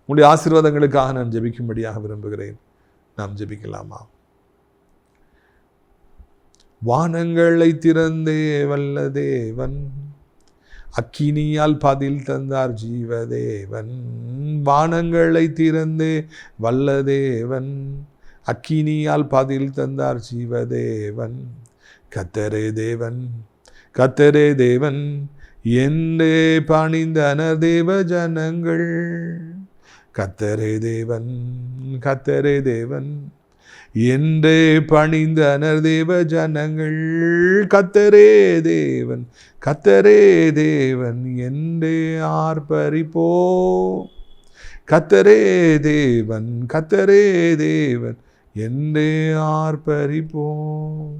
உங்களுடைய ஆசீர்வாதங்களுக்காக நான் ஜெபிக்கும்படியாக விரும்புகிறேன். நாம் ஜெபிக்கலாமா? வானங்களை திறந்தே வல்ல தேவன், அக்கினியால் பதில் தந்தார் ஜீவதேவன். வானங்களை திறந்தே வல்ல தேவன், அக்கினியால் பதில் தந்தார் ஜீவதேவன். கர்த்தரே தேவன், கர்த்தரே தேவன் என்றே பணிந்தனர் தேவ ஜனங்கள். கர்த்தரே தேவன், கர்த்தரே தேவன் என்றே பணிந்தனர் தேவ ஜனங்கள். கர்த்தரே தேவன், கர்த்தரே தேவன் என்றே ஆர்ப்பரிப்போ. கர்த்தரே தேவன், கர்த்தரே தேவன் என்றே ஆர்ப்பரிப்போம்.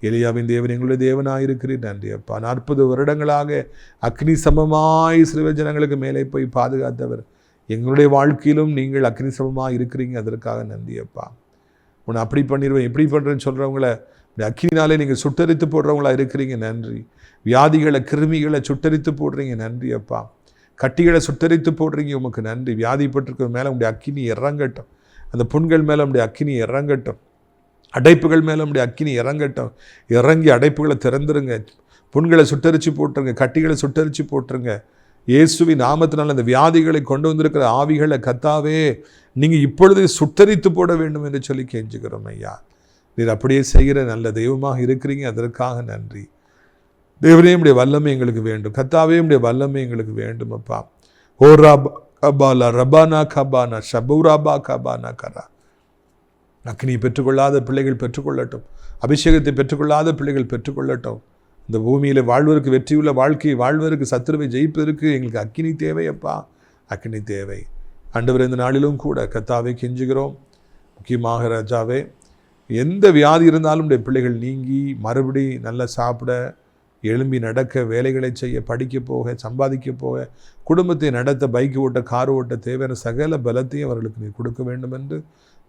எலியாவின் தேவன் எங்களுடைய தேவனாயிருக்கிறீர், நன்றி அப்பா. 40 வருடங்களாக அக்னி சமமாய் சிறுவர் ஜனங்களுக்கு மேலே போய் பாதுகாத்தவர், எங்களுடைய வாழ்க்கையிலும் நீங்கள் அக்னி சமமாக இருக்கிறீங்க, அதற்காக நன்றி அப்பா. உன்னை அப்படி பண்ணிடுவேன் இப்படி பண்ணுறேன்னு சொல்கிறவங்கள அக்கினினாலே நீங்கள் சுட்டரித்து போடுறவங்களா இருக்கிறீங்க, நன்றி. வியாதிகளை கிருமிகளை சுட்டரித்து போடுறீங்க, நன்றி அப்பா. கட்டிகளை சுட்டரித்து போடுறீங்க, உமக்கு நன்றி. வியாதிப்பட்டிருக்கிற மேலே உங்களுடைய அக்கினி இறங்கட்டும், அந்த புண்கள் மேலே உங்களுடைய அக்கினி இறங்கட்டும், அடைப்புகள் மேலே உங்களுடைய அக்கினி இறங்கட்டும். இறங்கி அடைப்புகளை திறந்துருங்க, புண்களை சுட்டரித்து போட்டுருங்க, கட்டிகளை சுட்டரித்து போட்டுருங்க. இயேசுவின் நாமத்தினால் அந்த வியாதிகளை கொண்டு வந்திருக்கிற ஆவிகளை கர்த்தாவே நீங்கள் இப்பொழுது சுட்டரித்து போட வேண்டும் என்று சொல்லி கெஞ்சுக்கிறோம் ஐயா. நீர் அப்படியே செய்கிற நல்ல தெய்வமாக இருக்கிறீங்க, அதற்காக நன்றி. தேவனே, உடைய வல்லமை எங்களுக்கு வேண்டும். கர்த்தாவே, உடைய வல்லமை எங்களுக்கு வேண்டும் அப்பா. ஓ ராபா கபாலா ரபானா கபானா ஷபூராபா கபானா கரா. அக்னியை பெற்றுக்கொள்ளாத பிள்ளைகள் பெற்றுக்கொள்ளட்டும், அபிஷேகத்தை பெற்றுக்கொள்ளாத பிள்ளைகள் பெற்றுக்கொள்ளட்டும். இந்த பூமியில் வாழ்வதற்கு, வெற்றியுள்ள வாழ்க்கையை வாழ்வதற்கு, சத்துருவை ஜெயிப்பதற்கு எங்களுக்கு அக்கினி தேவை அப்பா, அக்கினி தேவை. ஆண்டவர் இந்த நாளிலும் கூட கர்த்தாவே கெஞ்சுகிறோம். முக்கியமாக ராஜாவே, எந்த வியாதி இருந்தாலும் உடைய பிள்ளைகள் நீங்கி மறுபடி நல்லா சாப்பிட, எழும்பி நடக்க, வேலைகளை செய்ய, படிக்க போக, சம்பாதிக்க போக, குடும்பத்தை நடத்த, பைக்கு ஓட்ட, கார் ஓட்ட தேவையான சகல பலத்தையும் அவர்களுக்கு நீ கொடுக்க வேண்டும் என்று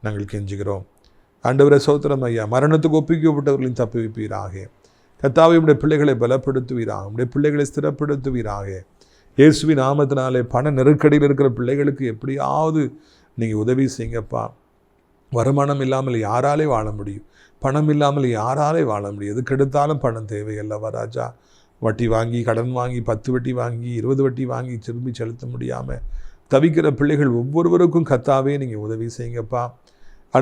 நாங்கள் கெஞ்சுகிறோம். ஆண்டவரே சோத்திரம் ஐயா. மரணத்துக்கு ஒப்புவிக்கப்பட்டவர்களையும் தப்புவிப்பீராக. கர்த்தாவே உம்முடைய பிள்ளைகளை பலப்படுத்துவீராக. உம்முடைய பிள்ளைகளை ஸ்திரப்படுத்துவீராக. இயேசுவின் நாமத்தினாலே பண நெருக்கடியில் இருக்கிற பிள்ளைகளுக்கு எப்படியாவது நீங்கள் உதவி செய்யுங்கப்பா. வருமானம் இல்லாமல் யாராலே வாழ முடியும்? பணம் இல்லாமல் யாராலே வாழ முடியும்? எதுக்கு எடுத்தாலும் பணம் தேவையல்லவா ராஜா? வட்டி வாங்கி, கடன் வாங்கி, 10 வட்டி வாங்கி, 20 வட்டி வாங்கி திரும்பி செலுத்த முடியாமல் தவிக்கிற பிள்ளைகள் ஒவ்வொருவருக்கும் கர்த்தாவே நீங்கள் உதவி செய்யுங்கப்பா.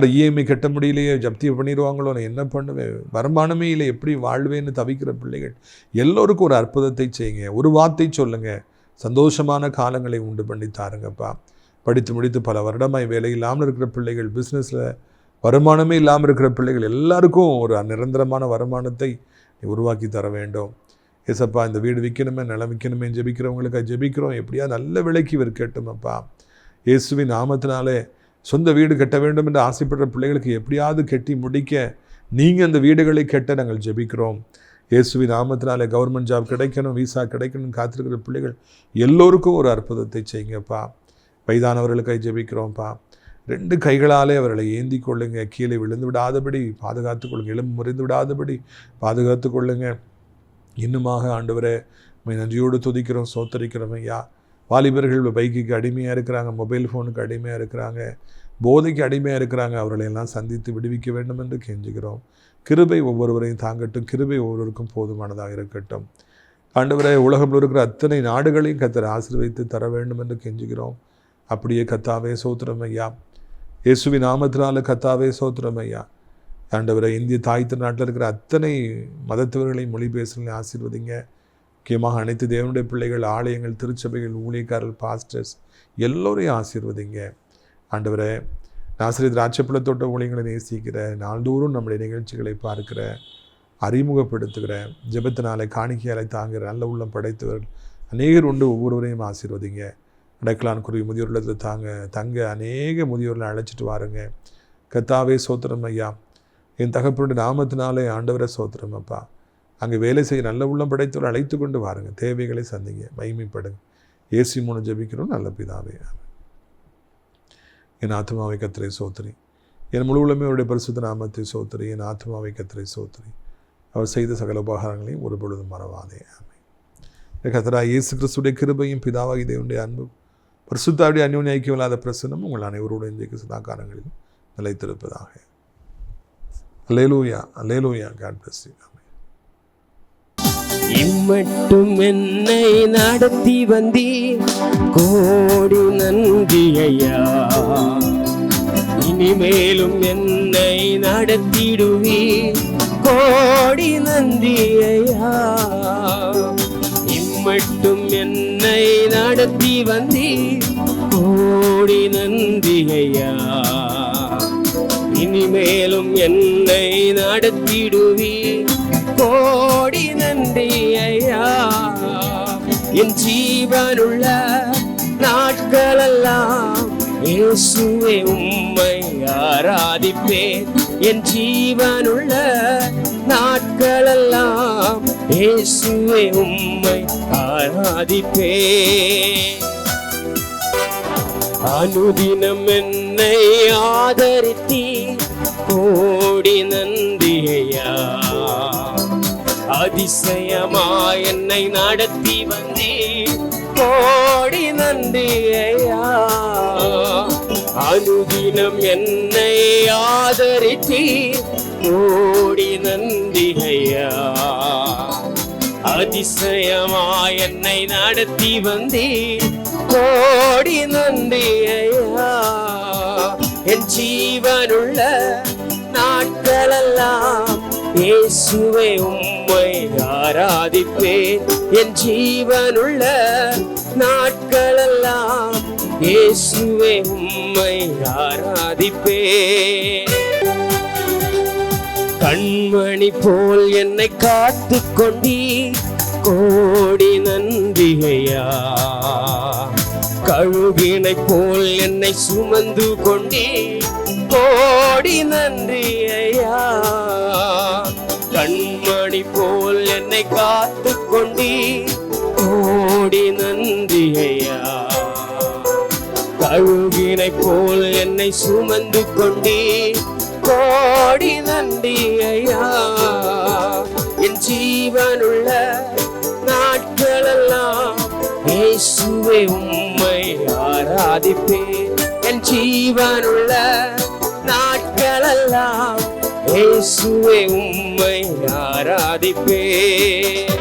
இஎம்ஐ கட்ட முடியலையே, ஜப்தி பண்ணிடுவாங்களோ, நான் என்ன பண்ணுவேன், வருமானமே இல்லை, எப்படி வாழ்வேன்னு தவிக்கிற பிள்ளைகள் எல்லோருக்கும் ஒரு அற்புதத்தை செய்யுங்க. ஒரு வார்த்தை சொல்லுங்கள், சந்தோஷமான காலங்களை உண்டு பண்ணி தாருங்கப்பா. படித்து முடித்து பல வருடமாய் வேலை இல்லாமல் இருக்கிற பிள்ளைகள், பிஸ்னஸில் வருமானமே இல்லாமல் இருக்கிற பிள்ளைகள் எல்லாருக்கும் ஒரு நிரந்தரமான வருமானத்தை உருவாக்கி தர வேண்டும். ஏசப்பா, இந்த வீடு விற்கணுமே, நிலம் விற்கணுமே ஜெபிக்கிறவங்களுக்கு ஜெபிக்கிறோம். எப்படியா நல்ல விலைக்கு விற்கட்டுமப்பா. இயேசுவின் நாமத்தினாலே சொந்த வீடு கட்ட வேண்டும் என்று ஆசைப்படுற பிள்ளைகளுக்கு எப்படியாவது கட்டி முடிக்க நீங்கள் அந்த வீடுகளை கட்ட நாங்கள் ஜெபிக்கிறோம். இயேசுவின் நாமத்தினாலே கவர்மெண்ட் ஜாப் கிடைக்கணும், விசா கிடைக்கணும்னு காத்திருக்கிற பிள்ளைகள் எல்லோருக்கும் ஒரு அற்புதத்தை செய்யுங்கப்பா. வயதானவர்களுக்காக ஜெபிக்கிறோம்ப்பா. 2 கைகளாலே அவர்களை ஏந்தி கொள்ளுங்க. கீழே விழுந்து விடாதபடி பாதுகாத்து கொள்ளுங்க. எலும்பு முறிந்து விடாதபடி பாதுகாத்து கொள்ளுங்க. இன்னுமாக ஆண்டவரே நன்றியோடு துதிக்கிறோம், சோத்தரிக்கிறோம் ஐயா. வாலிபர்கள் பைக்குக்கு அடிமையாக இருக்கிறாங்க, மொபைல் ஃபோனுக்கு அடிமையாக இருக்கிறாங்க, போதைக்கு அடிமையாக இருக்கிறாங்க. அவர்களையெல்லாம் சந்தித்து விடுவிக்க வேண்டும் என்று கெஞ்சுகிறோம். கிருபை ஒவ்வொருவரையும் தாங்கட்டும். கிருபை ஒவ்வொருவருக்கும் போதுமானதாக இருக்கட்டும். ஆண்டவரே, உலகத்தில் இருக்கிற அத்தனை நாடுகளையும் கர்த்தர் ஆசீர்வதித்து தர வேண்டும் என்று கெஞ்சுகிறோம். அப்படியே கர்த்தாவே சோத்திரம் ஐயா. இயேசுவின் நாமத்தினால கர்த்தாவே சோத்திரம் ஐயா. ஆண்டவரே, இந்திய தாய் திருநாட்டில் இருக்கிற அத்தனை மதத்தவர்களையும் மொழி பேசுகிறவங்களையும் ஆசீர்வதிங்க. முக்கியமாக அனைத்து தேவனுடைய பிள்ளைகள், ஆலயங்கள், திருச்சபைகள், ஊழியக்காரர்கள், பாஸ்டர்ஸ் எல்லோரையும் ஆசீர்வதிங்க. ஆண்டவரே, நாசரேத் திராட்சைப்பழ தோட்ட ஊழியங்களை நேசிக்கிற, நாள்தோறும் நம்முடைய நிகழ்ச்சிகளை பார்க்கிற, அறிமுகப்படுத்துகிற, ஜெபத்தினாலே காணிக்கையாலை தாங்குகிற நல்ல உள்ளம் படைத்தவர்கள் அநேகர் உண்டு. ஒவ்வொருவரையும் ஆசீர்வதிங்க. அடைக்கலான் குருவி முதியோர்களிடத்தில் தங்க அநேக முதியோர்களை அழைச்சிட்டு வாருங்க. கர்த்தாவே சோத்திரம் ஐயா. என் தகப்பனுடைய நாமத்தினாலே ஆண்டவரை சோத்திரம் அப்பா. அங்கே வேலை செய்ய நல்ல உள்ளம் படைத்தவரை அழைத்து கொண்டு வாருங்க. தேவைகளை சந்திங்க, மகிமைப்படுங்க. இயேசு மூலம் ஜெபிக்கிறோம் நல்ல பிதாவே. என் ஆத்மாவை கர்த்தரை சோத்திரி. என் முழு உள்ளமே அவருடைய பரிசுத்த நாமத்தை சோத்திரி. என் ஆத்மாவை கர்த்தரை சோத்திரி. அவர் செய்த சகல உபகாரங்களையும் ஒரு பொழுதும் மறவாதே. ஆமென். கர்த்தராகிய இயேசு கிறிஸ்துடைய கிருபையும் பிதாவாகிய தேவனுடைய அன்பும் பரிசுத்தாவிய அந்யோன்ய ஐக்கியமில்லாத பிரசன்னம் உங்கள் அனைவரோடு இன்றைக்கு சதாகாலங்களிலும் நிலைத்திருப்பதாக. அல்லேலூயா, அல்லேலூயா. God bless you. இம்மட்டும் என்னை நடத்தி வந்தி கோடி நன்றி ஐயா. இனிமேலும் என்னை நடத்திடுவி கோடி நன்றி ஐயா. இம்மட்டும் என்னை நடத்தி வந்தி கோடி நன்றி ஐயா. இனிமேலும் என்னை நடத்திடுவி கோடி நன்றி ஐயா. என் ஜீவனுள்ள நாட்களெல்லாம் இயேசுவே உம்மை ஆராதிப்பேன். என் ஜீவனுள்ள நாட்களெல்லாம் இயேசுவே உம்மை ஆராதிப்பேன். அனுதினம் என்னை ஆதரித்தி கோடி நன்றி ஐயா. அதிசயமாய் என்னை நடத்தி வந்தே கோடி நன்றி ஐயா. அனுதினம் என்னை ஆதரித்தி கோடி நன்றி ஐயா. அதிசயமாய் என்னை நடத்தி வந்தே கோடி நன்றி ஐயா. என் ஜீவனுள்ள நாட்களெல்லாம் இயேசுவே உம்மை ஆராதிப்பேன். என் ஜீவனுள்ள நாட்களெல்லாம் இயேசுவே உம்மை ஆராதிப்பேன். கண்மணி போல் என்னை காத்து கொண்டீ கோடி நன்றி ஐயா. கழுகினை போல் என்னை சுமந்து கொண்டே கோடி நன்றி ஐயா. கண்மணி போல் என்னை என்னை காத்து கொண்டீ கோடி நன்றி ஐயா. கழுகினை போல் என்னை சுமந்து கொண்டீ கோடி நன்றி ஐயா. என் ஜீவனுள்ள நாட்களெல்லாம் இயேசுவே உம்மை ஆராதிப்பேன். என் ஜீவனுள்ள நாட்களெல்லாம் இயேசுவே உம்மை ஆராதிப்பேன்.